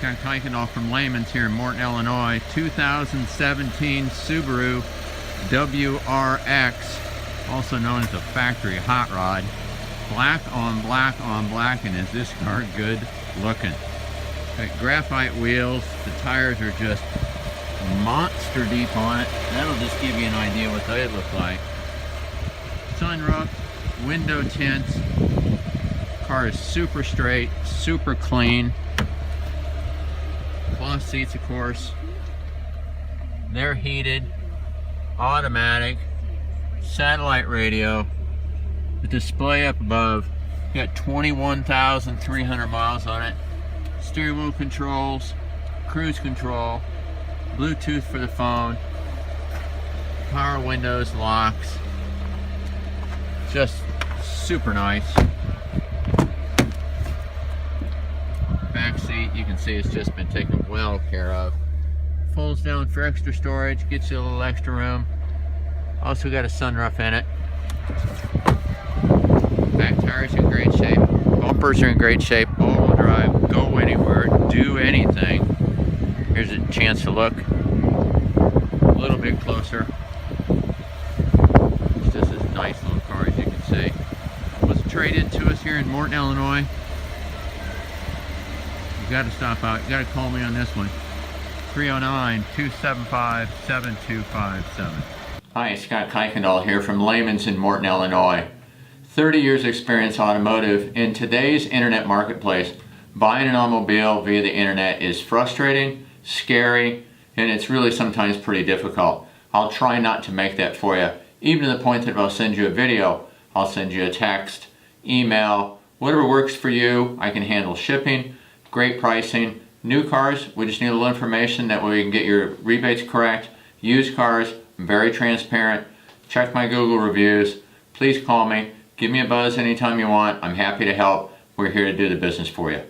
Scott Kuykendall from Lehman's here in Morton, Illinois. 2017 Subaru WRX, also known as a factory hot rod. Black on black on black, and is this car good looking? Got graphite wheels. The tires are just monster deep on it. That'll just give you an idea what they look like. Sunroof, window tints. Car is super straight, super clean. Cloth seats, of course. They're heated, automatic, satellite radio. The display up above, got 21,300 miles on it. Steering wheel controls, cruise control, Bluetooth for the phone, power windows, locks. Just super nice. Back seat, you can see it's just been taken well care of. Folds down for extra storage, gets you a little extra room. Also got a sunroof in it. Back tires are in great shape. Bumpers are in great shape. All-wheel drive, go anywhere, do anything. Here's a chance to look a little bit closer. It's just a nice little car, as you can see. Was traded to us here in Morton, Illinois. You got to stop out. You got to call me on this one. 309-275-7257. Hi, Scott Kuykendall here from Lehman's in Morton, Illinois. 30 years experience automotive. In today's internet marketplace, buying an automobile via the internet is frustrating, scary, and it's really sometimes pretty difficult. I'll try not to make that for you. Even to the point that if I'll send you a video, I'll send you a text, email, whatever works for you. I can handle shipping, great pricing. New cars, we just need a little information that way we can get your rebates correct. Used cars, I'm very transparent. Check my Google reviews. Please call me. Give me a buzz anytime you want. I'm happy to help. We're here to do the business for you.